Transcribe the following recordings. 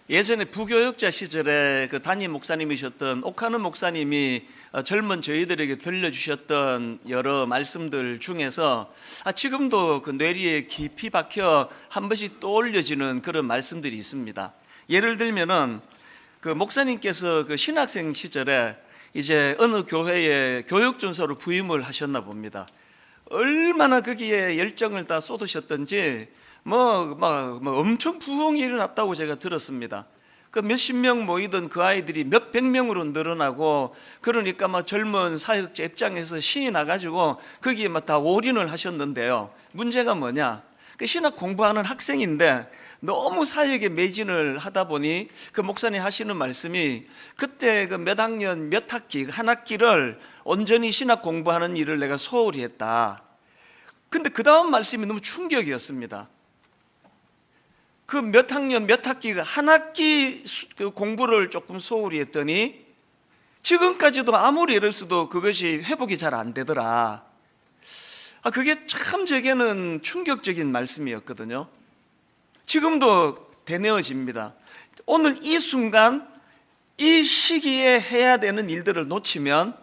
예전에 부교역자 시절에 그 담임 목사님이셨던 옥하는 목사님이 젊은 저희들에게 들려주셨던 여러 말씀들 중에서 지금도 그 뇌리에 깊이 박혀 한 번씩 떠올려지는 그런 말씀들이 있습니다. 예를 들면은 그 목사님께서 그 신학생 시절에 이제 어느 교회에 교육준사로 부임을 하셨나 봅니다. 얼마나 거기에 열정을 다 쏟으셨던지 엄청 부흥이 일어났다고 제가 들었습니다. 그 몇십 명 모이던 그 아이들이 몇백 명으로 늘어나고, 그러니까 막 젊은 사역자 입장에서 신이 나가지고 거기에 막 다 올인을 하셨는데요. 문제가 뭐냐? 그 신학 공부하는 학생인데 너무 사역에 매진을 하다 보니 그 목사님 하시는 말씀이, 그때 그 몇 학년 몇 학기 한 학기를 온전히 신학 공부하는 일을 내가 소홀히 했다. 근데 그 다음 말씀이 너무 충격이었습니다. 그 몇 학년 몇 학기가 한 학기 공부를 조금 소홀히 했더니 지금까지도 아무리 애를 써도 그것이 회복이 잘 안 되더라. 그게 참 제게는 충격적인 말씀이었거든요. 지금도 되뇌어집니다. 오늘 이 순간 이 시기에 해야 되는 일들을 놓치면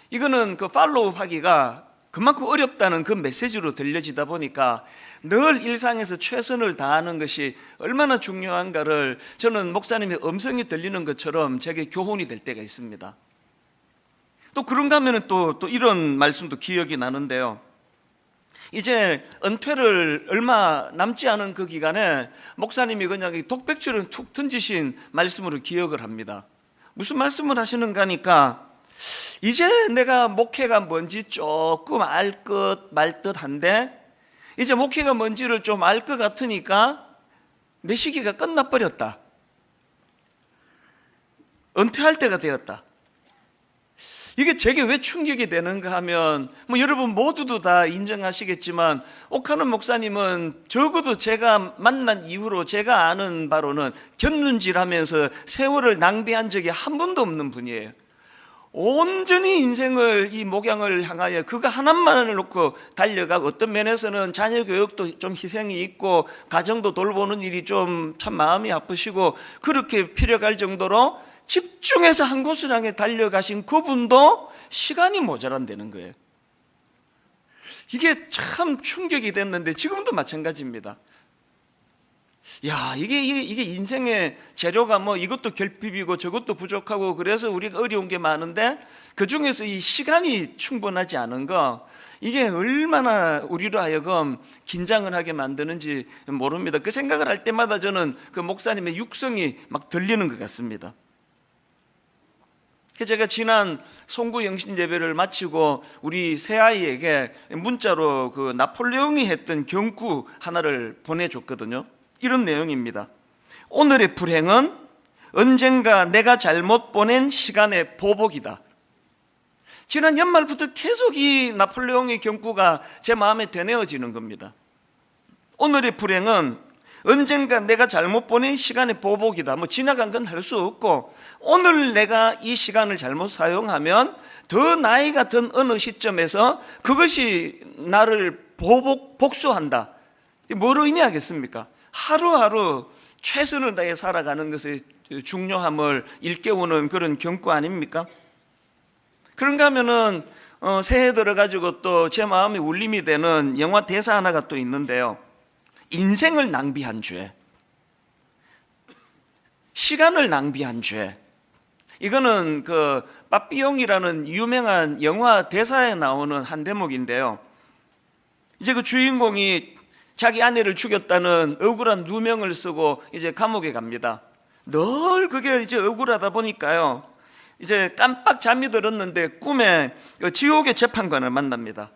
이거는 그 팔로우 하기가 그만큼 어렵다는 그 메시지로 들려지다 보니까 늘 일상에서 최선을 다하는 것이 얼마나 중요한가를 저는 목사님의 음성이 들리는 것처럼 제게 교훈이 될 때가 있습니다. 또 그런가 하면 또 이런 말씀도 기억이 나는데요. 이제 은퇴를 얼마 남지 않은 그 기간에 목사님이 그냥 독백처럼 툭 던지신 말씀으로 기억을 합니다. 무슨 말씀을 하시는가 하니까, 이제 내가 목회가 뭔지 조금 알 것 말 듯한데 이제 목회가 뭔지를 좀 알 것 같으니까 내 시기가 끝나버렸다. 은퇴할 때가 되었다. 이게 제게 왜 충격이 되는가 하면, 여러분 모두도 다 인정하시겠지만 옥하는 목사님은 적어도 제가 만난 이후로 제가 아는 바로는 곁눈질하면서 세월을 낭비한 적이 한 번도 없는 분이에요. 온전히 인생을 이 목양을 향하여 그거 하나만을 놓고 달려가고, 어떤 면에서는 자녀 교육도 좀 희생이 있고 가정도 돌보는 일이 좀 참 마음이 아프시고 그렇게 필요할 정도로 집중해서 한 곳을 향해 달려가신 그분도 시간이 모자란다는 거예요. 이게 참 충격이 됐는데 지금도 마찬가지입니다. 이게 인생의 재료가 이것도 결핍이고 저것도 부족하고 그래서 우리가 어려운 게 많은데 그 중에서 이 시간이 충분하지 않은 거, 이게 얼마나 우리로 하여금 긴장을 하게 만드는지 모릅니다. 그 생각을 할 때마다 저는 그 목사님의 육성이 막 들리는 것 같습니다. 제가 지난 송구 영신 예배를 마치고 우리 새아이에게 문자로 그 나폴레옹이 했던 경구 하나를 보내줬거든요. 이런 내용입니다. 오늘의 불행은 언젠가 내가 잘못 보낸 시간의 보복이다. 지난 연말부터 계속 이 나폴레옹의 경구가 제 마음에 되뇌어지는 겁니다. 오늘의 불행은 언젠가 내가 잘못 보낸 시간의 보복이다. 지나간 건 할 수 없고 오늘 내가 이 시간을 잘못 사용하면 더 나이가 든 어느 시점에서 그것이 나를 복수한다. 뭐로 의미하겠습니까? 하루하루 최선을 다해 살아가는 것의 중요함을 일깨우는 그런 경고 아닙니까? 그런가 하면은 새해 들어가지고 또 제 마음이 울림이 되는 영화 대사 하나가 또 있는데요. 인생을 낭비한 죄, 시간을 낭비한 죄. 이거는 그 빠삐용이라는 유명한 영화 대사에 나오는 한 대목인데요. 이제 그 주인공이 자기 아내를 죽였다는 억울한 누명을 쓰고 이제 감옥에 갑니다. 늘 그게 이제 억울하다 보니까요, 이제 깜빡 잠이 들었는데 꿈에 그 지옥의 재판관을 만납니다.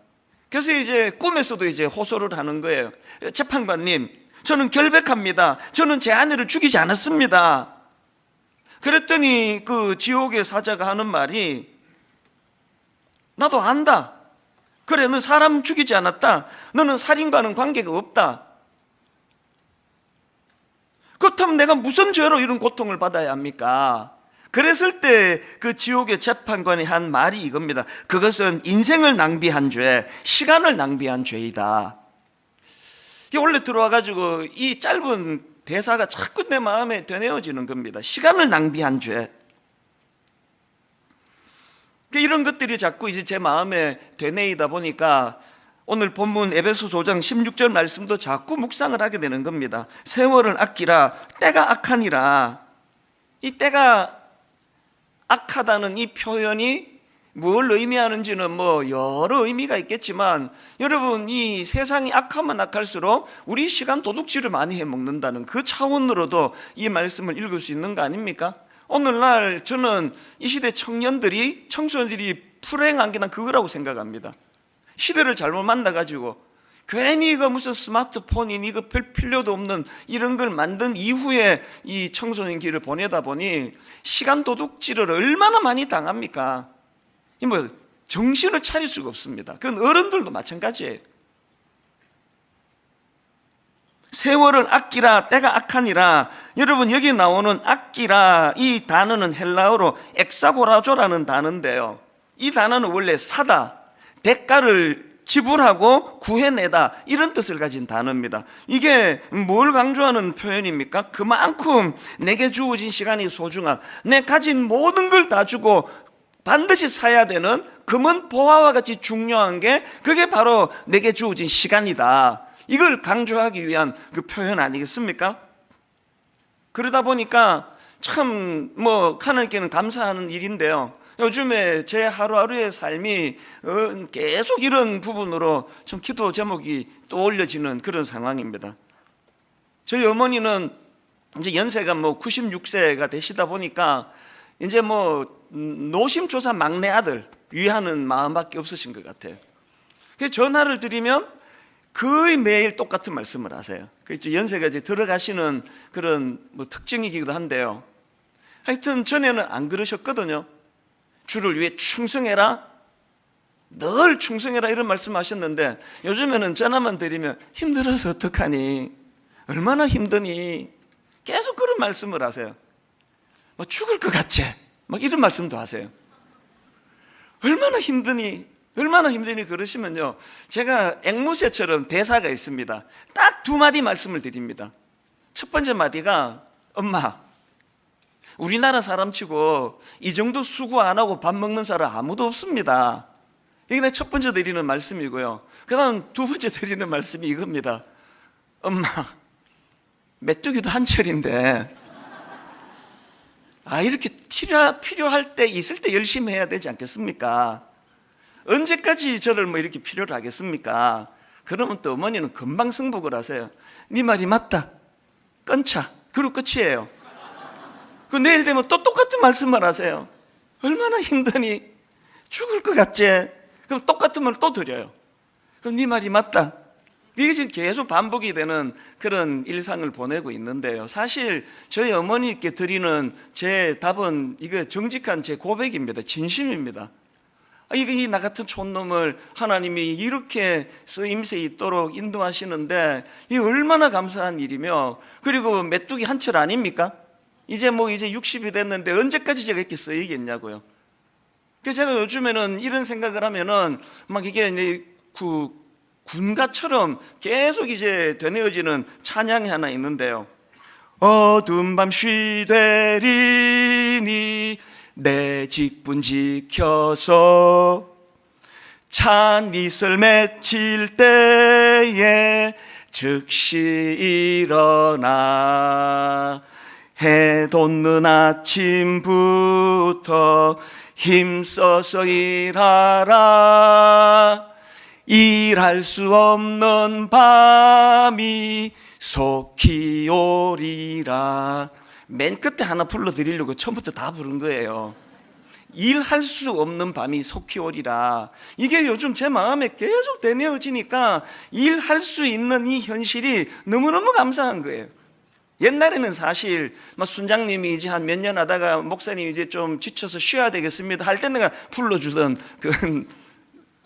그래서 이제 꿈에서도 이제 호소를 하는 거예요. 재판관님, 저는 결백합니다. 저는 제 아내를 죽이지 않았습니다. 그랬더니 그 지옥의 사자가 하는 말이, 나도 안다. 그래, 너 사람 죽이지 않았다. 너는 살인과는 관계가 없다. 그렇다면 내가 무슨 죄로 이런 고통을 받아야 합니까? 그랬을 때 그 지옥의 재판관이 한 말이 이겁니다. 그것은 인생을 낭비한 죄, 시간을 낭비한 죄이다. 원래 들어와가지고 이 짧은 대사가 자꾸 내 마음에 되뇌어지는 겁니다. 시간을 낭비한 죄. 이런 것들이 자꾸 이제 제 마음에 되뇌이다 보니까 오늘 본문 에베소서 5장 16절 말씀도 자꾸 묵상을 하게 되는 겁니다. 세월을 아끼라 때가 악하니라. 이 때가 악하다는 이 표현이 뭘 의미하는지는 뭐 여러 의미가 있겠지만, 여러분, 이 세상이 악하면 악할수록 우리 시간 도둑질을 많이 해먹는다는 그 차원으로도 이 말씀을 읽을 수 있는 거 아닙니까? 오늘날 저는 이 시대 청소년들이 불행한 게 난 그거라고 생각합니다. 시대를 잘못 만나가지고 괜히 이거 무슨 스마트폰이니 이거 별 필요도 없는 이런 걸 만든 이후에 이 청소년 길을 보내다 보니 시간 도둑질을 얼마나 많이 당합니까? 이 뭐 정신을 차릴 수가 없습니다. 그건 어른들도 마찬가지예요. 세월을 아끼라 때가 악하니라. 여러분, 여기 나오는 아끼라 이 단어는 헬라어로 엑사고라조라는 단어인데요, 이 단어는 원래 사다, 대가를 지불하고 구해내다, 이런 뜻을 가진 단어입니다. 이게 뭘 강조하는 표현입니까? 그만큼 내게 주어진 시간이 소중한, 내 가진 모든 걸 다 주고 반드시 사야 되는 금은 보화와 같이 중요한 게 그게 바로 내게 주어진 시간이다, 이걸 강조하기 위한 그 표현 아니겠습니까? 그러다 보니까 참 하나님께는 감사하는 일인데요, 요즘에 제 하루하루의 삶이 계속 이런 부분으로 좀 기도 제목이 떠올려지는 그런 상황입니다. 저희 어머니는 이제 연세가 96세가 되시다 보니까 이제 노심초사 막내 아들 위하는 마음밖에 없으신 것 같아요. 그래서 전화를 드리면 거의 매일 똑같은 말씀을 하세요. 연세가 이제 들어가시는 그런 특징이기도 한데요, 하여튼 전에는 안 그러셨거든요. 주를 위해 충성해라, 늘 충성해라, 이런 말씀하셨는데 요즘에는 전화만 드리면 힘들어서 어떡하니, 얼마나 힘드니, 계속 그런 말씀을 하세요. 죽을 것 같지, 이런 말씀도 하세요. 얼마나 힘드니 그러시면요, 제가 앵무새처럼 대사가 있습니다. 딱 두 마디 말씀을 드립니다. 첫 번째 마디가, 엄마, 우리나라 사람치고 이 정도 수고 안 하고 밥 먹는 사람 아무도 없습니다. 이게 내 첫 번째 드리는 말씀이고요. 그 다음 두 번째 드리는 말씀이 이겁니다. 엄마, 메뚜기도 한철인데 이렇게 필요할 때 있을 때 열심히 해야 되지 않겠습니까? 언제까지 저를 이렇게 필요로 하겠습니까? 그러면 또 어머니는 금방 승복을 하세요. 네 말이 맞다, 끊자, 그리고 끝이에요. 그 내일 되면 또 똑같은 말씀만 하세요. 얼마나 힘드니, 죽을 것 같지? 그럼 똑같은 말을 또 드려요. 그럼 네 말이 맞다. 이게 지금 계속 반복이 되는 그런 일상을 보내고 있는데요, 사실 저희 어머니께 드리는 제 답은 이거 정직한 제 고백입니다. 진심입니다. 이 나 같은 촌놈을 하나님이 이렇게 쓰임새 있도록 인도하시는데 이 얼마나 감사한 일이며, 그리고 메뚜기 한철 아닙니까? 이제 60이 됐는데 언제까지 제가 이렇게 쓰이겠냐고요. 그래서 제가 요즘에는 이런 생각을 하면은 이게 이제 군가처럼 계속 이제 되뇌어지는 찬양이 하나 있는데요. 어두운 밤 쉬되리니 내 직분 지켜서 찬 이슬 맺힐 때에 즉시 일어나 해 돋는 아침부터 힘써서 일하라. 일할 수 없는 밤이 속히 오리라. 맨 끝에 하나 불러드리려고 처음부터 다 부른 거예요. 일할 수 없는 밤이 속히 오리라. 이게 요즘 제 마음에 계속 되뇌어지니까 일할 수 있는 이 현실이 너무너무 감사한 거예요. 옛날에는 사실 순장님이 이제 한 몇 년 하다가 목사님 이제 좀 지쳐서 쉬어야 되겠습니다 할 때 내가 불러주던 그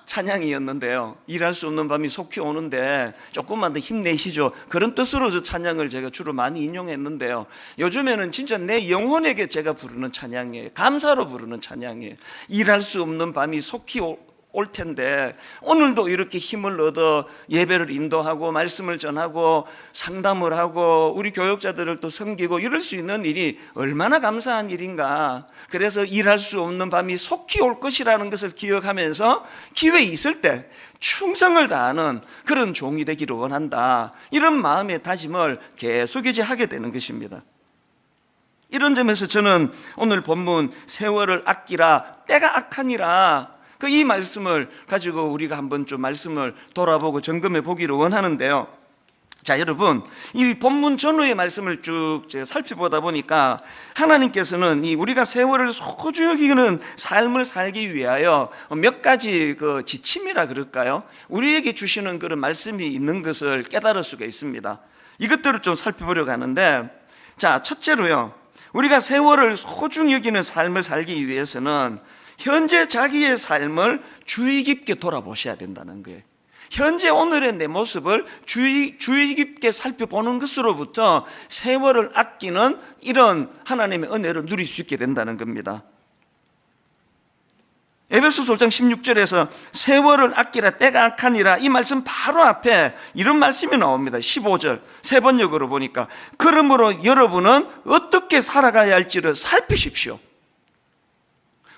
찬양이었는데요, 일할 수 없는 밤이 속히 오는데 조금만 더 힘내시죠, 그런 뜻으로 저 찬양을 제가 주로 많이 인용했는데요, 요즘에는 진짜 내 영혼에게 제가 부르는 찬양이에요. 감사로 부르는 찬양이에요. 일할 수 없는 밤이 속히 올 텐데 오늘도 이렇게 힘을 얻어 예배를 인도하고 말씀을 전하고 상담을 하고 우리 교역자들을 또 섬기고 이럴 수 있는 일이 얼마나 감사한 일인가. 그래서 일할 수 없는 밤이 속히 올 것이라는 것을 기억하면서 기회 있을 때 충성을 다하는 그런 종이 되기를 원한다. 이런 마음의 다짐을 계속 이제 하게 되는 것입니다. 이런 점에서 저는 오늘 본문 세월을 아끼라 때가 악하니라 이 말씀을 가지고 우리가 한번 좀 말씀을 돌아보고 점검해 보기를 원하는데요. 자, 여러분, 이 본문 전후의 말씀을 쭉 제가 살펴보다 보니까 하나님께서는 이 우리가 세월을 소중히 여기는 삶을 살기 위하여 몇 가지 그 지침이라 그럴까요? 우리에게 주시는 그런 말씀이 있는 것을 깨달을 수가 있습니다. 이것들을 좀 살펴보려고 하는데, 자, 첫째로요, 우리가 세월을 소중히 여기는 삶을 살기 위해서는 현재 자기의 삶을 주의 깊게 돌아보셔야 된다는 거예요. 현재 오늘의 내 모습을 주의 깊게 살펴보는 것으로부터 세월을 아끼는 이런 하나님의 은혜를 누릴 수 있게 된다는 겁니다. 에베소서 5장 16절에서 세월을 아끼라 때가 악하니라 이 말씀 바로 앞에 이런 말씀이 나옵니다. 15절 세 번역으로 보니까 그러므로 여러분은 어떻게 살아가야 할지를 살피십시오.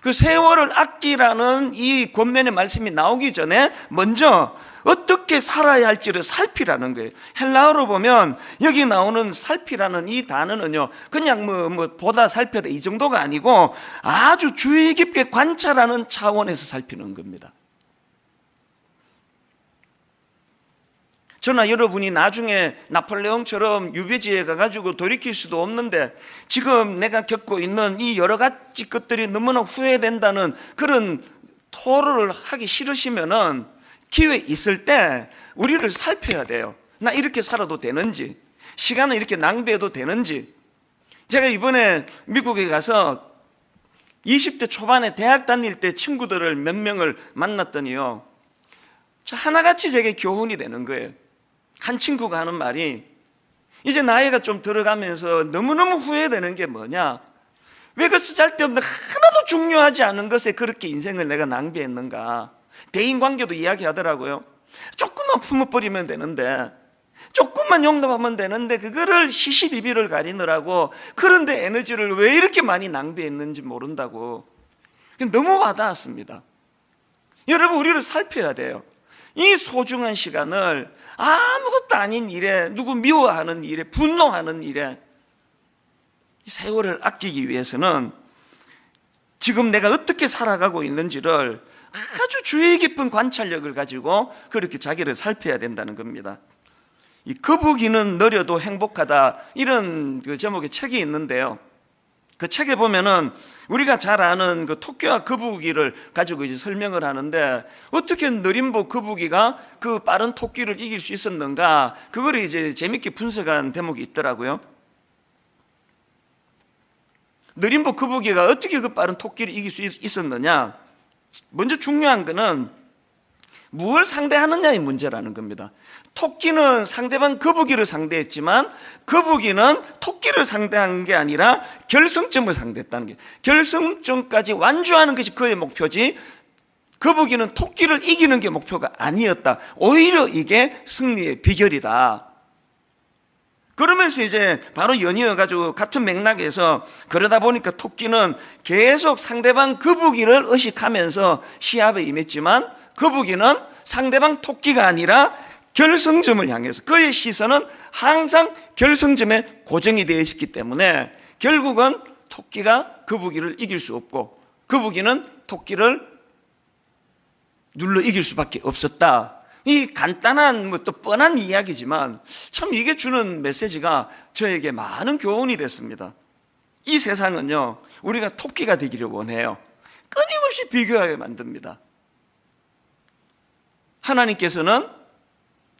그 세월을 아끼라는 이 권면의 말씀이 나오기 전에 먼저 어떻게 살아야 할지를 살피라는 거예요. 헬라어로 보면 여기 나오는 살피라는 이 단어는요, 그냥 뭐 보다 살펴다 이 정도가 아니고 아주 주의 깊게 관찰하는 차원에서 살피는 겁니다. 저나 여러분이 나중에 나폴레옹처럼 유배지에 가가지고 돌이킬 수도 없는데 지금 내가 겪고 있는 이 여러 가지 것들이 너무나 후회된다는 그런 토로를 하기 싫으시면은 기회 있을 때 우리를 살펴야 돼요. 나 이렇게 살아도 되는지, 시간을 이렇게 낭비해도 되는지. 제가 이번에 미국에 가서 20대 초반에 대학 다닐 때 친구들을 몇 명을 만났더니요, 하나같이 제게 교훈이 되는 거예요. 한 친구가 하는 말이, 이제 나이가 좀 들어가면서 너무너무 후회되는 게 뭐냐, 왜 그 쓰잘데없는 하나도 중요하지 않은 것에 그렇게 인생을 내가 낭비했는가. 대인관계도 이야기하더라고요. 조금만 품어버리면 되는데, 조금만 용납하면 되는데 그거를 시시비비를 가리느라고 그런데 에너지를 왜 이렇게 많이 낭비했는지 모른다고. 너무 와닿았습니다. 여러분, 우리를 살펴야 돼요. 이 소중한 시간을 아무것도 아닌 일에, 누구 미워하는 일에, 분노하는 일에, 세월을 아끼기 위해서는 지금 내가 어떻게 살아가고 있는지를 아주 주의 깊은 관찰력을 가지고 그렇게 자기를 살펴야 된다는 겁니다. 이 거북이는 느려도 행복하다, 이런 그 제목의 책이 있는데요, 그 책에 보면은 우리가 잘 아는 그 토끼와 거북이를 가지고 이제 설명을 하는데, 어떻게 느림보 거북이가 그 빠른 토끼를 이길 수 있었는가, 그걸 이제 재밌게 분석한 대목이 있더라고요. 느림보 거북이가 어떻게 그 빠른 토끼를 이길 수 있었느냐, 먼저 중요한 거는 무엇을 상대하느냐의 문제라는 겁니다. 토끼는 상대방 거북이를 상대했지만 거북이는 토끼를 상대한 게 아니라 결승점을 상대했다는 게, 결승점까지 완주하는 것이 그의 목표지 거북이는 토끼를 이기는 게 목표가 아니었다. 오히려 이게 승리의 비결이다. 그러면서 이제 바로 연이어가지고 같은 맥락에서, 그러다 보니까 토끼는 계속 상대방 거북이를 의식하면서 시합에 임했지만 거북이는 상대방 토끼가 아니라 결승점을 향해서, 그의 시선은 항상 결승점에 고정이 되어 있었기 때문에 결국은 토끼가 거북이를 이길 수 없고 거북이는 토끼를 눌러 이길 수밖에 없었다. 이 간단한 또 뻔한 이야기지만 참 이게 주는 메시지가 저에게 많은 교훈이 됐습니다. 이 세상은요, 우리가 토끼가 되기를 원해요. 끊임없이 비교하게 만듭니다. 하나님께서는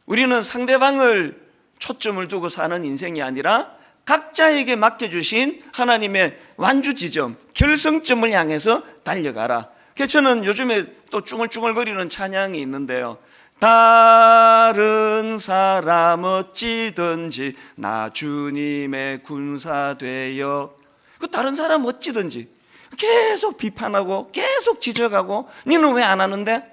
우리는 상대방을 초점을 두고 사는 인생이 아니라 각자에게 맡겨주신 하나님의 완주 지점, 결승점을 향해서 달려가라. 그래서 저는 요즘에 또 쭝얼쭝얼거리는 찬양이 있는데요, 다른 사람 어찌든지 나 주님의 군사 되어, 그 다른 사람 어찌든지 계속 비판하고 계속 지적하고, 너는 왜 안 하는데?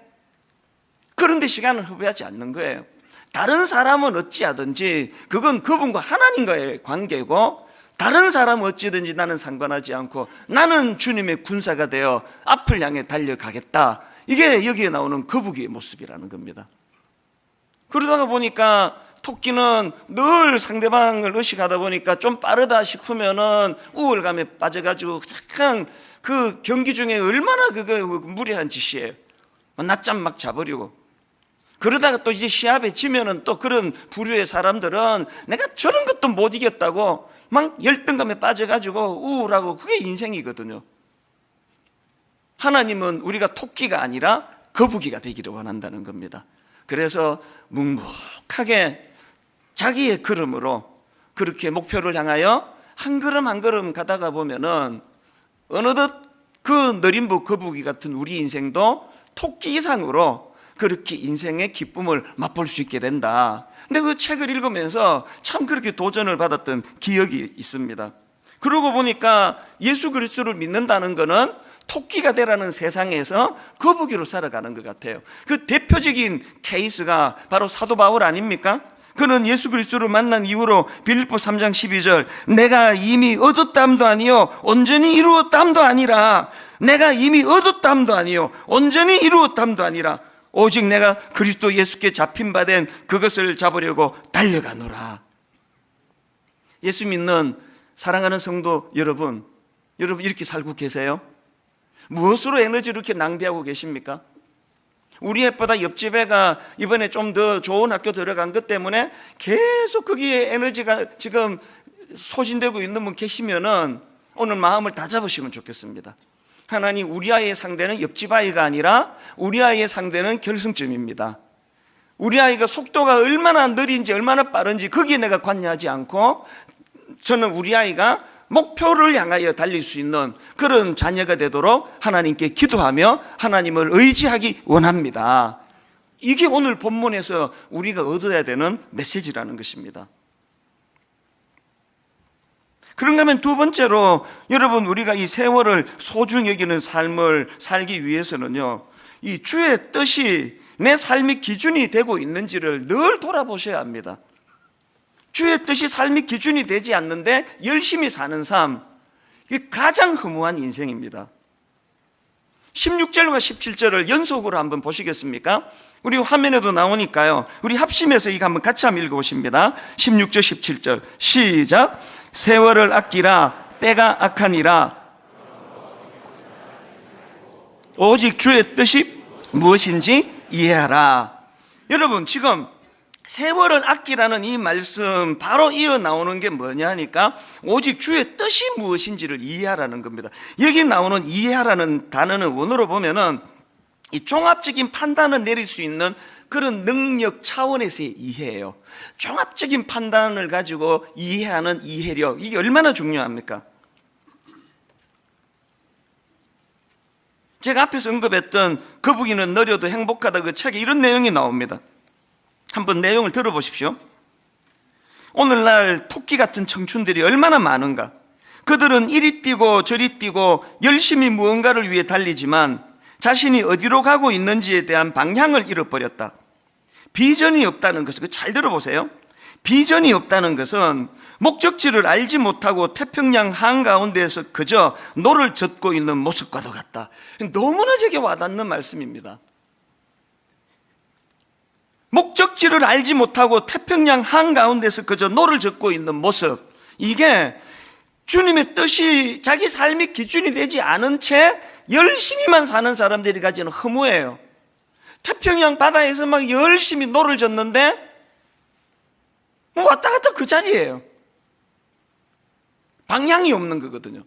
그런데 시간을 허비하지 않는 거예요. 다른 사람은 어찌하든지 그건 그분과 하나님과의 관계고, 다른 사람은 어찌든지 나는 상관하지 않고 나는 주님의 군사가 되어 앞을 향해 달려가겠다. 이게 여기에 나오는 거북이의 모습이라는 겁니다. 그러다가 보니까 토끼는 늘 상대방을 의식하다 보니까 좀 빠르다 싶으면은 우월감에 빠져가지고 잠깐 그 경기 중에 얼마나 그거 무리한 짓이에요. 낮잠 막 자버리고. 그러다가 또 이제 시합에 지면은 또 그런 부류의 사람들은 내가 저런 것도 못 이겼다고 막 열등감에 빠져가지고 우울하고, 그게 인생이거든요. 하나님은 우리가 토끼가 아니라 거북이가 되기를 원한다는 겁니다. 그래서 묵묵하게 자기의 걸음으로 그렇게 목표를 향하여 한 걸음 한 걸음 가다가 보면은 어느덧 그 느림부 거북이 같은 우리 인생도 토끼 이상으로 그렇게 인생의 기쁨을 맛볼 수 있게 된다. 근데 그 책을 읽으면서 참 그렇게 도전을 받았던 기억이 있습니다. 그러고 보니까 예수 그리스도를 믿는다는 것은 토끼가 되라는 세상에서 거북이로 살아가는 것 같아요. 그 대표적인 케이스가 바로 사도 바울 아닙니까? 그는 예수 그리스도를 만난 이후로 빌립보 3장 12절 내가 이미 얻었담도 아니요 온전히 이루었담도 아니라, 내가 이미 얻었담도 아니요 온전히 이루었담도 아니라 오직 내가 그리스도 예수께 잡힌 바 된 그것을 잡으려고 달려가노라. 예수 믿는 사랑하는 성도 여러분 이렇게 살고 계세요? 무엇으로 에너지를 이렇게 낭비하고 계십니까? 우리 애보다 옆집 애가 이번에 좀 더 좋은 학교 들어간 것 때문에 계속 거기에 에너지가 지금 소진되고 있는 분 계시면은 오늘 마음을 다 잡으시면 좋겠습니다. 하나님, 우리 아이의 상대는 옆집 아이가 아니라 우리 아이의 상대는 결승점입니다. 우리 아이가 속도가 얼마나 느린지 얼마나 빠른지 거기에 내가 관여하지 않고, 저는 우리 아이가 목표를 향하여 달릴 수 있는 그런 자녀가 되도록 하나님께 기도하며 하나님을 의지하기 원합니다. 이게 오늘 본문에서 우리가 얻어야 되는 메시지라는 것입니다. 그런가 하면 두 번째로, 여러분, 우리가 이 세월을 소중히 여기는 삶을 살기 위해서는요, 이 주의 뜻이 내 삶의 기준이 되고 있는지를 늘 돌아보셔야 합니다. 주의 뜻이 삶의 기준이 되지 않는데 열심히 사는 삶, 이게 가장 허무한 인생입니다. 16절과 17절을 연속으로 한번 보시겠습니까? 우리 화면에도 나오니까요, 우리 합심해서 이거 한번 같이 한번 읽어보십니다. 16절 17절 시작. 세월을 아끼라 때가 악하니라 오직 주의 뜻이 무엇인지 이해하라. 여러분, 지금 세월을 아끼라는 이 말씀 바로 이어 나오는 게 뭐냐 하니까 오직 주의 뜻이 무엇인지를 이해하라는 겁니다. 여기 나오는 이해하라는 단어는 원어로 보면은 이 종합적인 판단을 내릴 수 있는 그런 능력 차원에서의 이해예요. 종합적인 판단을 가지고 이해하는 이해력, 이게 얼마나 중요합니까? 제가 앞에서 언급했던 거북이는 느려도 행복하다, 그 책에 이런 내용이 나옵니다. 한번 내용을 들어보십시오. 오늘날 토끼 같은 청춘들이 얼마나 많은가. 그들은 이리 뛰고 저리 뛰고 열심히 무언가를 위해 달리지만 자신이 어디로 가고 있는지에 대한 방향을 잃어버렸다. 비전이 없다는 것은, 잘 들어보세요. 비전이 없다는 것은 목적지를 알지 못하고 태평양 한가운데에서 그저 노를 젓고 있는 모습과도 같다. 너무나 제게 와닿는 말씀입니다. 목적지를 알지 못하고 태평양 한가운데서 그저 노를 젓고 있는 모습, 이게 주님의 뜻이 자기 삶의 기준이 되지 않은 채 열심히만 사는 사람들이 가지는 허무예요. 태평양 바다에서 막 열심히 노를 젓는데 왔다 갔다 그 자리예요. 방향이 없는 거거든요.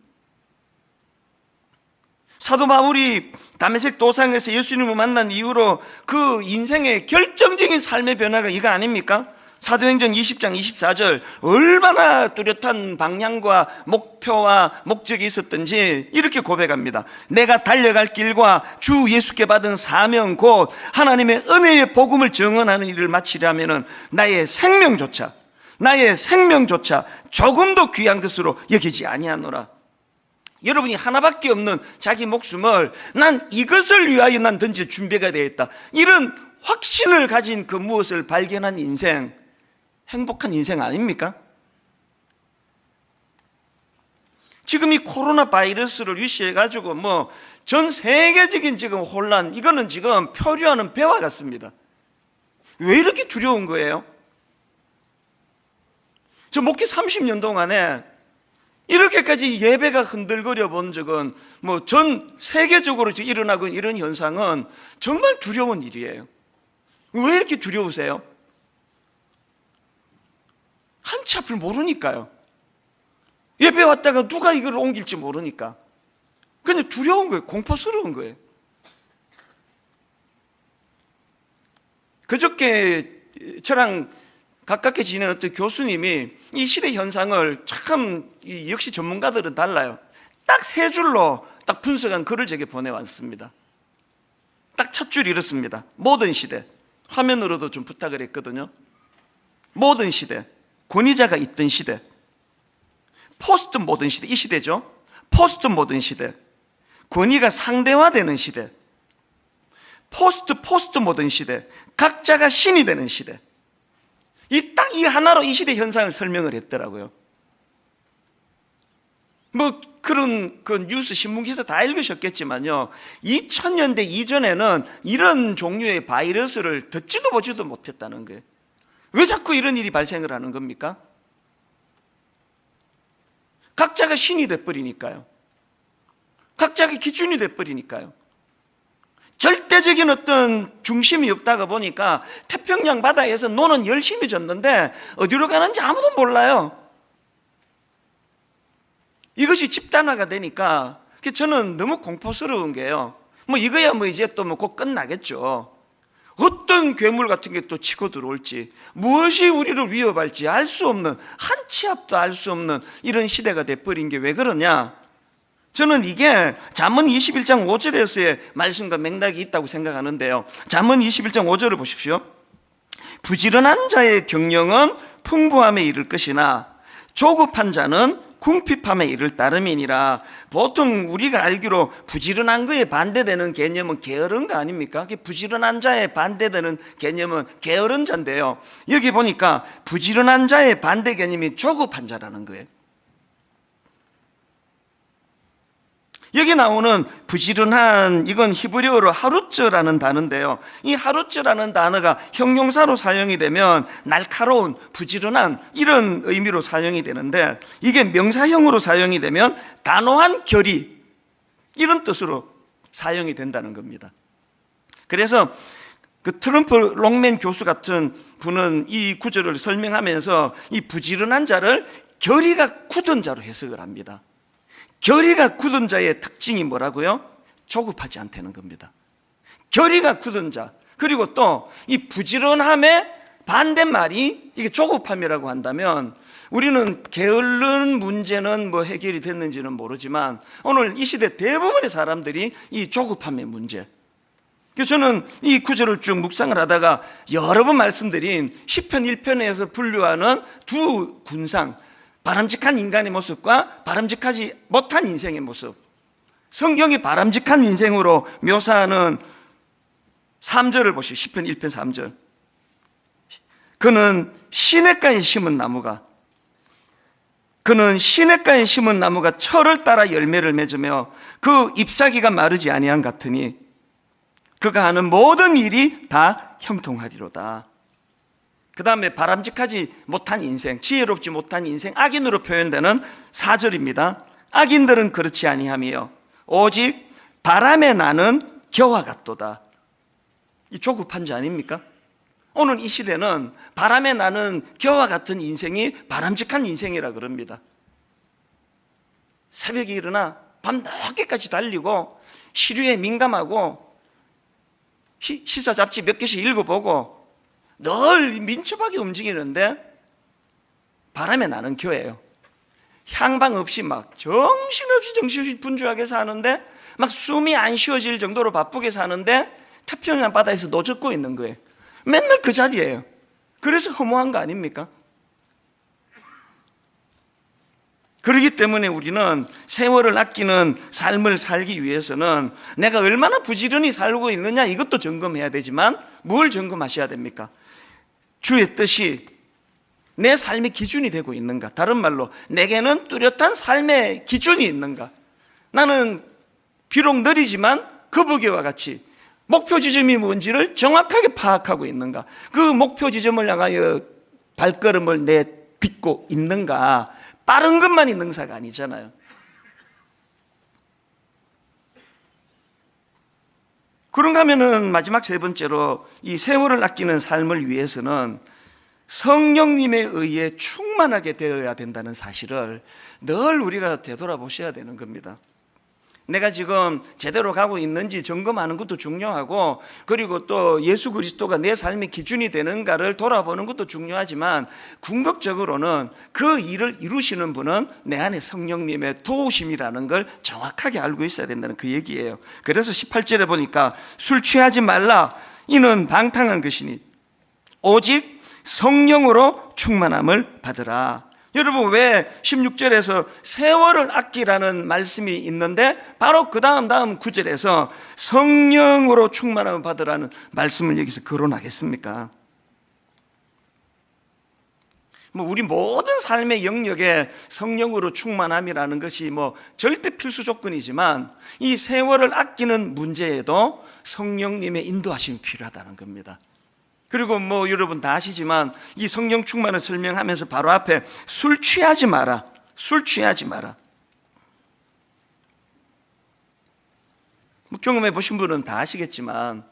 사도 바울이 다메섹 도상에서 예수님을 만난 이후로 그 인생의 결정적인 삶의 변화가 이거 아닙니까? 사도행전 20장 24절 얼마나 뚜렷한 방향과 목표와 목적이 있었던지 이렇게 고백합니다. 내가 달려갈 길과 주 예수께 받은 사명 곧 하나님의 은혜의 복음을 증언하는 일을 마치려면 나의 생명조차 조금도 귀한 것으로 여기지 아니하노라. 여러분이 하나밖에 없는 자기 목숨을 난 이것을 위하여 난 던질 준비가 되어 있다, 이런 확신을 가진 그 무엇을 발견한 인생, 행복한 인생 아닙니까? 지금 이 코로나 바이러스를 위시해 가지고 뭐 전 세계적인 지금 혼란, 이거는 지금 표류하는 배와 같습니다. 왜 이렇게 두려운 거예요? 저 목회 30년 동안에 이렇게까지 예배가 흔들거려 본 적은 뭐 전 세계적으로 지금 일어나고 있는 이런 현상은 정말 두려운 일이에요. 왜 이렇게 두려우세요? 한치 앞을 모르니까요. 예배 왔다가 누가 이걸 옮길지 모르니까. 그냥 두려운 거예요. 공포스러운 거예요. 그저께 저랑 가깝게 지내는 어떤 교수님이 이 시대 현상을 참 역시 전문가들은 달라요. 딱 세 줄로 딱 분석한 글을 제게 보내왔습니다. 딱 첫 줄이 이렇습니다. 모든 시대. 화면으로도 좀 부탁을 했거든요. 모든 시대, 권위자가 있던 시대, 포스트 모던 시대, 이 시대죠. 포스트 모던 시대, 권위가 상대화되는 시대, 포스트 모던 시대, 각자가 신이 되는 시대. 딱 이 하나로 이 시대 현상을 설명을 했더라고요. 뭐 그런 그 뉴스 신문 기사 다 읽으셨겠지만요, 2000년대 이전에는 이런 종류의 바이러스를 듣지도 보지도 못했다는 거예요. 왜 자꾸 이런 일이 발생을 하는 겁니까? 각자가 신이 돼버리니까요. 각자가 기준이 돼버리니까요. 절대적인 어떤 중심이 없다가 보니까 태평양 바다에서 노는 열심히 졌는데 어디로 가는지 아무도 몰라요. 이것이 집단화가 되니까 저는 너무 공포스러운 게요. 뭐 이거야 뭐 이제 또 뭐 곧 끝나겠죠. 어떤 괴물 같은 게 또 치고 들어올지, 무엇이 우리를 위협할지 알 수 없는, 한치 앞도 알 수 없는 이런 시대가 돼버린 게 왜 그러냐? 저는 이게 잠언 21장 5절에서의 말씀과 맥락이 있다고 생각하는데요. 잠언 21장 5절을 보십시오. 부지런한 자의 경영은 풍부함에 이를 것이나 조급한 자는 궁핍함에 이를 따름이니라. 보통 우리가 알기로 부지런한 거에 반대되는 개념은 게으른 거 아닙니까? 부지런한 자에 반대되는 개념은 게으른 자인데요, 여기 보니까 부지런한 자의 반대 개념이 조급한 자라는 거예요. 여기 나오는 부지런한, 이건 히브리어로 하루츠라는 단어인데요, 이 하루츠라는 단어가 형용사로 사용이 되면 날카로운, 부지런한 이런 의미로 사용이 되는데, 이게 명사형으로 사용이 되면 단호한 결의, 이런 뜻으로 사용이 된다는 겁니다. 그래서 그 트럼프 롱맨 교수 같은 분은 이 구절을 설명하면서 이 부지런한 자를 결의가 굳은 자로 해석을 합니다. 결의가 굳은 자의 특징이 뭐라고요? 조급하지 않다는 겁니다. 결의가 굳은 자, 그리고 또 이 부지런함의 반대말이 이게 조급함이라고 한다면, 우리는 게으른 문제는 뭐 해결이 됐는지는 모르지만 오늘 이 시대 대부분의 사람들이 이 조급함의 문제, 그래서 저는 이 구절을 쭉 묵상을 하다가 여러 번 말씀드린 시편 1편에서 분류하는 두 군상, 바람직한 인간의 모습과 바람직하지 못한 인생의 모습, 성경이 바람직한 인생으로 묘사하는 3절을 보시오. 시편 1편 3절. 그는 시냇가에 심은 나무가 철을 따라 열매를 맺으며 그 잎사귀가 마르지 아니한 같으니 그가 하는 모든 일이 다 형통하리로다. 그 다음에 바람직하지 못한 인생, 지혜롭지 못한 인생, 악인으로 표현되는 4절입니다. 악인들은 그렇지 아니하며 오직 바람에 나는 겨와 같도다. 이 조급한 자 아닙니까? 오늘 이 시대는 바람에 나는 겨와 같은 인생이 바람직한 인생이라 그럽니다. 새벽에 일어나 밤 늦게까지 달리고 시류에 민감하고 시사 잡지 몇 개씩 읽어보고 늘 민첩하게 움직이는데 바람에 나는 겨예요. 향방 없이 막 정신없이 분주하게 사는데 막 숨이 안 쉬어질 정도로 바쁘게 사는데 태평양 바다에서 노젓고 있는 거예요. 맨날 그 자리예요. 그래서 허무한 거 아닙니까? 그렇기 때문에 우리는 세월을 아끼는 삶을 살기 위해서는 내가 얼마나 부지런히 살고 있느냐 이것도 점검해야 되지만 뭘 점검하셔야 됩니까? 주의 뜻이 내 삶의 기준이 되고 있는가? 다른 말로 내게는 뚜렷한 삶의 기준이 있는가? 나는 비록 느리지만 거북이와 같이 목표 지점이 뭔지를 정확하게 파악하고 있는가? 그 목표 지점을 향하여 발걸음을 내딛고 있는가? 빠른 것만이 능사가 아니잖아요. 그런가 하면은 마지막 세 번째로 이 세월을 아끼는 삶을 위해서는 성령님에 의해 충만하게 되어야 된다는 사실을 늘 우리가 되돌아보셔야 되는 겁니다. 내가 지금 제대로 가고 있는지 점검하는 것도 중요하고, 그리고 또 예수 그리스도가 내 삶의 기준이 되는가를 돌아보는 것도 중요하지만, 궁극적으로는 그 일을 이루시는 분은 내 안에 성령님의 도우심이라는 걸 정확하게 알고 있어야 된다는 그 얘기예요. 그래서 18절에 보니까 술 취하지 말라, 이는 방탕한 것이니 오직 성령으로 충만함을 받으라. 여러분, 왜 16절에서 세월을 아끼라는 말씀이 있는데 바로 그 다음 9절에서 성령으로 충만함을 받으라는 말씀을 여기서 거론하겠습니까? 우리 모든 삶의 영역에 성령으로 충만함이라는 것이 절대 필수 조건이지만, 이 세월을 아끼는 문제에도 성령님의 인도하심이 필요하다는 겁니다. 그리고 여러분 다 아시지만 이 성령 충만을 설명하면서 바로 앞에 술 취하지 마라, 술 취하지 마라. 경험해 보신 분은 다 아시겠지만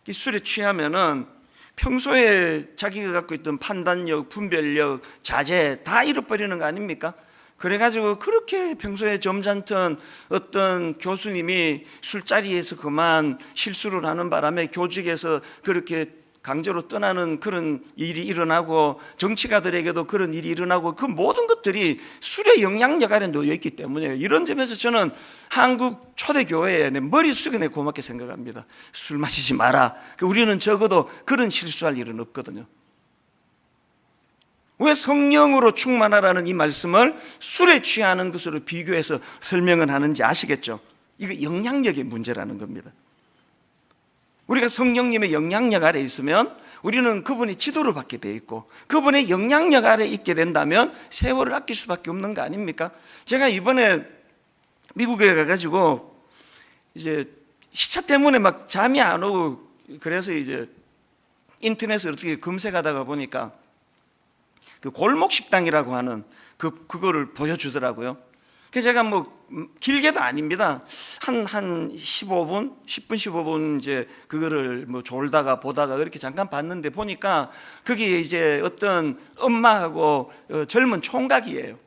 이 술에 취하면은 평소에 자기가 갖고 있던 판단력, 분별력, 자제 다 잃어버리는 거 아닙니까? 그래가지고 그렇게 평소에 점잖던 어떤 교수님이 술자리에서 그만 실수를 하는 바람에 교직에서 그렇게 강제로 떠나는 그런 일이 일어나고, 정치가들에게도 그런 일이 일어나고, 그 모든 것들이 술의 영향력 아래 놓여있기 때문에, 이런 점에서 저는 한국 초대교회에 내 머리 숙여 고맙게 생각합니다. 술 마시지 마라. 우리는 적어도 그런 실수할 일은 없거든요. 왜 성령으로 충만하라는 이 말씀을 술에 취하는 것으로 비교해서 설명을 하는지 아시겠죠? 이거 영향력의 문제라는 겁니다. 우리가 성령님의 영향력 아래 있으면 우리는 그분이 지도를 받게 돼 있고, 그분의 영향력 아래 있게 된다면 세월을 아낄 수밖에 없는 거 아닙니까? 제가 이번에 미국에 가가지고 이제 시차 때문에 막 잠이 안 오고, 그래서 이제 인터넷에 어떻게 검색하다가 보니까 그 골목 식당이라고 하는 그거를 보여주더라고요. 그래서 제가 길게도 아닙니다. 한 15분, 10분, 15분 이제 그거를 졸다가 보다가 그렇게 잠깐 봤는데, 보니까 그게 이제 어떤 엄마하고 젊은 총각이에요.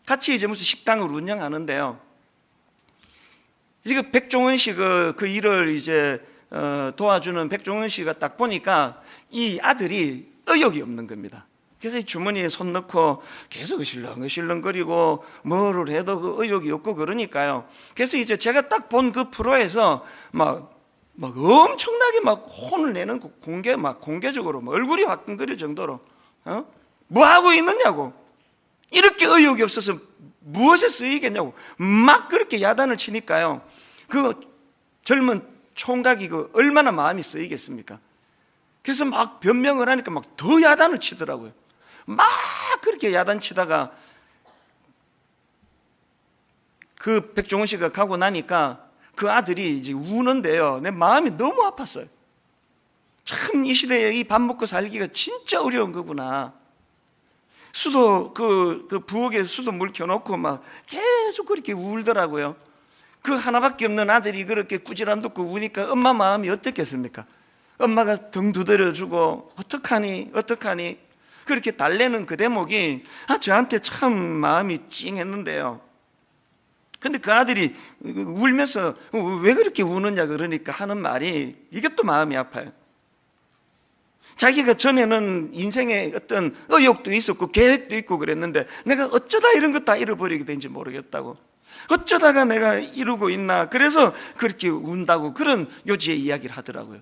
같이 이제 무슨 식당을 운영하는데요. 이제 백종원 씨 그 일을 이제 도와주는 백종원 씨가 딱 보니까 이 아들이 의욕이 없는 겁니다. 그래서 주머니에 손 넣고 계속 실렁거리고 뭐를 해도 그 의욕이 없고 그러니까요. 그래서 이제 제가 딱 본 그 프로에서 막 엄청나게 혼을 내는 공개적으로 얼굴이 화끈거릴 정도로 뭐 하고 있느냐고, 이렇게 의욕이 없어서 무엇에 쓰이겠냐고 막 그렇게 야단을 치니까요. 그 젊은 총각이 얼마나 마음이 쓰이겠습니까? 그래서 막 변명을 하니까 더 야단을 치더라고요. 막 그렇게 야단치다가 그 백종원 씨가 가고 나니까 그 아들이 이제 우는데요. 내 마음이 너무 아팠어요. 참 이 시대에 이 밥 먹고 살기가 진짜 어려운 거구나. 수도 그 부엌에 수도 물 켜놓고 막 계속 그렇게 울더라고요. 그 하나밖에 없는 아들이 그렇게 꾸지람 듣고 우니까 엄마 마음이 어떻겠습니까? 엄마가 등 두드려주고 어떡하니 그렇게 달래는 그 대목이 저한테 참 마음이 찡했는데요. 근데 그 아들이 울면서 왜 그렇게 우느냐 그러니까 하는 말이, 이게 또 마음이 아파요. 자기가 전에는 인생에 어떤 의욕도 있었고 계획도 있고 그랬는데 내가 어쩌다 이런 거 다 잃어버리게 된지 모르겠다고, 어쩌다가 내가 이러고 있나, 그래서 그렇게 운다고 그런 요지의 이야기를 하더라고요.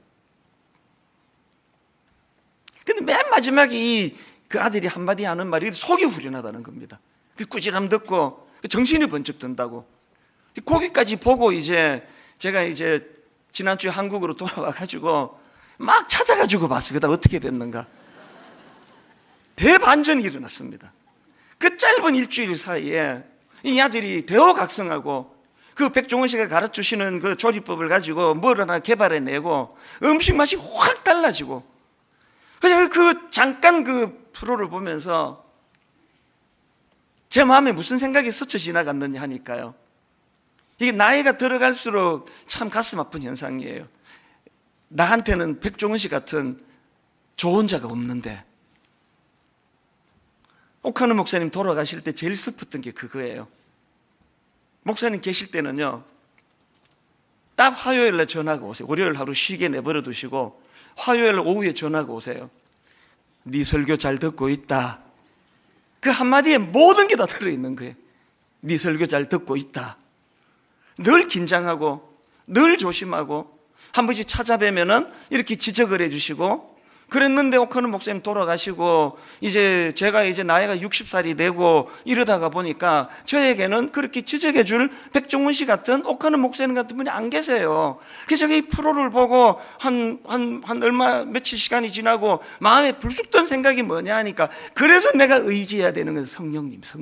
근데 맨 마지막에 그 아들이 한마디 하는 말이 속이 후련하다는 겁니다. 그 꾸지람 듣고 정신이 번쩍 든다고. 거기까지 보고 제가 지난주에 한국으로 돌아와가지고 막 찾아가지고 봤어요. 그다음 어떻게 됐는가. 대반전이 일어났습니다. 그 짧은 일주일 사이에 이 아들이 대호각성하고 그 백종원 씨가 가르쳐주시는 그 조리법을 가지고 뭘 하나 개발해내고 음식 맛이 확 달라지고, 그래서 잠깐 그 프로를 보면서 제 마음에 무슨 생각이 스쳐 지나갔느냐 하니까요, 이게 나이가 들어갈수록 참 가슴 아픈 현상이에요. 나한테는 백종원 씨 같은 좋은 자가 없는데, 오카노 목사님 돌아가실 때 제일 슬펐던 게 그거예요. 목사님 계실 때는요, 딱 화요일에 전화가 오세요. 월요일 하루 쉬게 내버려 두시고 화요일 오후에 전화가 오세요. 네 설교 잘 듣고 있다. 그 한마디에 모든 게 다 들어있는 거예요. 네 설교 잘 듣고 있다. 늘 긴장하고 늘 조심하고 한 번씩 찾아뵈면은 이렇게 지적을 해주시고 그랬는데, 오카노 목사님 돌아가시고 제가 나이가 60살이 되고 이러다가 보니까 저에게는 그렇게 지적해 줄 백종원 씨 같은, 오카노 목사님 같은 분이 안 계세요. 그래서 제가 이 프로를 보고 며칠 시간이 지나고 마음에 불쑥 든 생각이 뭐냐 하니까, 그래서 내가 의지해야 되는 건 성령님.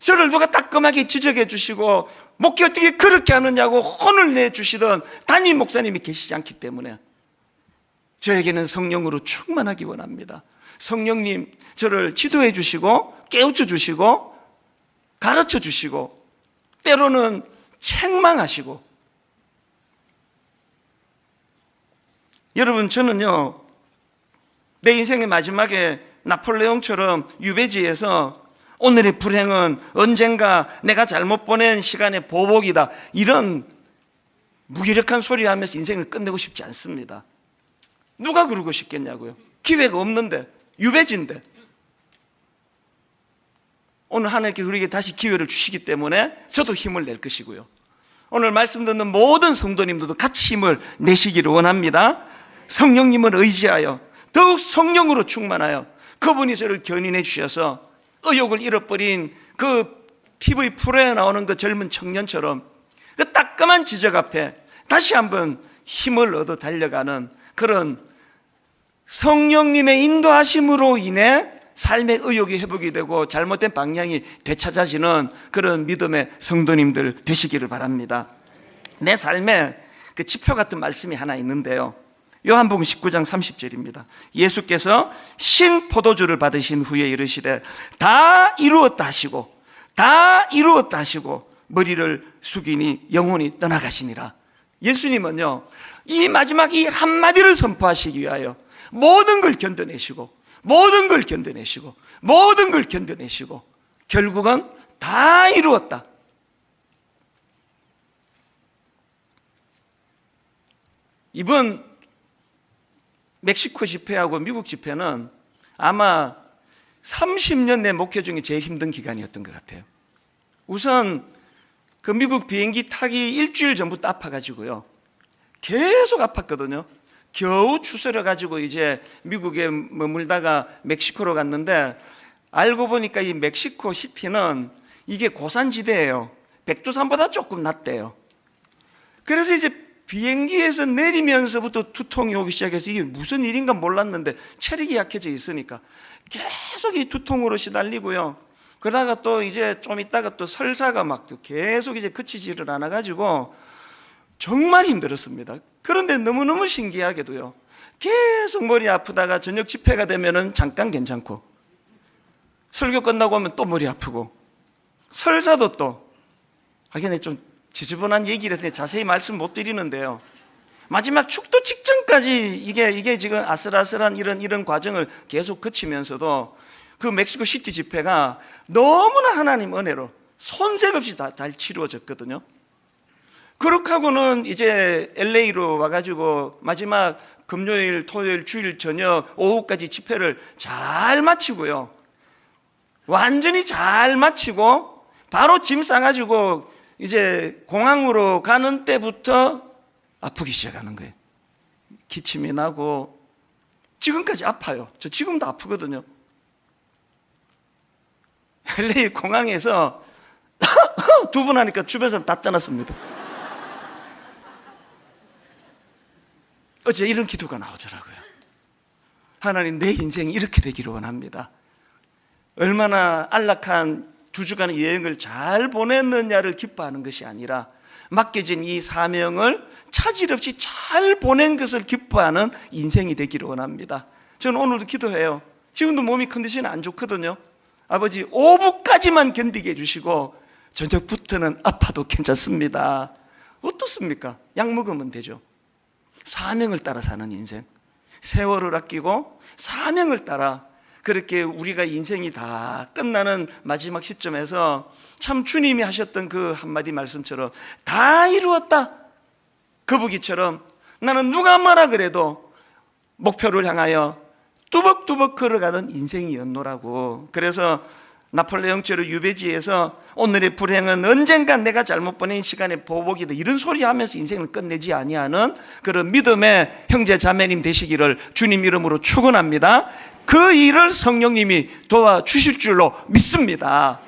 저를 누가 따끔하게 지적해 주시고 목회 어떻게 그렇게 하느냐고 혼을 내주시던 담임 목사님이 계시지 않기 때문에 저에게는 성령으로 충만하기 원합니다. 성령님 저를 지도해 주시고 깨우쳐 주시고 가르쳐 주시고 때로는 책망하시고. 여러분, 저는요, 내 인생의 마지막에 나폴레옹처럼 유배지에서 오늘의 불행은 언젠가 내가 잘못 보낸 시간의 보복이다, 이런 무기력한 소리 하면서 인생을 끝내고 싶지 않습니다. 누가 그러고 싶겠냐고요. 기회가 없는데, 유배지인데. 오늘 하나님께 우리에게 다시 기회를 주시기 때문에 저도 힘을 낼 것이고요, 오늘 말씀 듣는 모든 성도님들도 같이 힘을 내시기를 원합니다. 성령님을 의지하여 더욱 성령으로 충만하여 그분이 저를 견인해 주셔서 의욕을 잃어버린 그 TV 프로에 나오는 그 젊은 청년처럼 그 따끔한 지적 앞에 다시 한번 힘을 얻어 달려가는 그런 성령님의 인도하심으로 인해 삶의 의욕이 회복이 되고 잘못된 방향이 되찾아지는 그런 믿음의 성도님들 되시기를 바랍니다. 내 삶에 그 지표 같은 말씀이 하나 있는데요, 요한복음 19장 30절입니다. 예수께서 신 포도주를 받으신 후에 이르시되 다 이루었다 하시고 머리를 숙이니 영혼이 떠나가시니라. 예수님은요, 이 마지막 이 한마디를 선포하시기 위하여 모든 걸 견뎌내시고 결국은 다 이루었다. 이번 멕시코 집회하고 미국 집회는 아마 30년 내 목회 중에 제일 힘든 기간이었던 것 같아요. 우선 그 미국 비행기 타기 일주일 전부터 아파가지고요, 계속 아팠거든요. 겨우 추스려가지고 미국에 머물다가 멕시코로 갔는데, 알고 보니까 이 멕시코 시티는 이게 고산지대예요. 백두산보다 조금 낮대요. 그래서 비행기에서 내리면서부터 두통이 오기 시작해서 이게 무슨 일인가 몰랐는데 체력이 약해져 있으니까 계속 이 두통으로 시달리고요. 그러다가 또 좀 있다가 또 설사가 막 계속 그치지를 않아가지고 정말 힘들었습니다. 그런데 너무너무 신기하게도요, 계속 머리 아프다가 저녁 집회가 되면은 잠깐 괜찮고, 설교 끝나고 오면 또 머리 아프고, 설사도 또, 근데 좀 지저분한 얘기를 해서 자세히 말씀 못 드리는데요, 마지막 축도 직전까지 이게 지금 아슬아슬한 이런 과정을 계속 거치면서도 그 멕시코 시티 집회가 너무나 하나님 은혜로 손색 없이 잘 치루어졌거든요. 그렇게 하고는 LA로 와가지고 마지막 금요일, 토요일, 주일 저녁 오후까지 집회를 잘 마치고요, 완전히 잘 마치고 바로 짐 싸가지고 공항으로 가는 때부터 아프기 시작하는 거예요. 기침이 나고 지금까지 아파요. 저 지금도 아프거든요. LA 공항에서 두 번 하니까 주변 사람 다 떠났습니다. 어제 이런 기도가 나오더라고요. 하나님, 내 인생이 이렇게 되기를 원합니다. 얼마나 안락한 2주간의 여행을 잘 보냈느냐를 기뻐하는 것이 아니라 맡겨진 이 사명을 차질 없이 잘 보낸 것을 기뻐하는 인생이 되기를 원합니다. 저는 오늘도 기도해요. 지금도 몸이 컨디션이 안 좋거든요. 아버지, 오후까지만 견디게 해주시고 저녁부터는 아파도 괜찮습니다. 어떻습니까? 약 먹으면 되죠. 사명을 따라 사는 인생, 세월을 아끼고 사명을 따라, 그렇게 우리가 인생이 다 끝나는 마지막 시점에서 참 주님이 하셨던 그 한마디 말씀처럼 다 이루었다, 거북이처럼 나는 누가 뭐라 그래도 목표를 향하여 뚜벅뚜벅 걸어가는 인생이었노라고. 그래서 나폴레옹 제로 유배지에서 오늘의 불행은 언젠간 내가 잘못 보낸 시간의 보복이다, 이런 소리 하면서 인생을 끝내지 아니하는 그런 믿음의 형제 자매님 되시기를 주님 이름으로 축원합니다. 그 일을 성령님이 도와주실 줄로 믿습니다.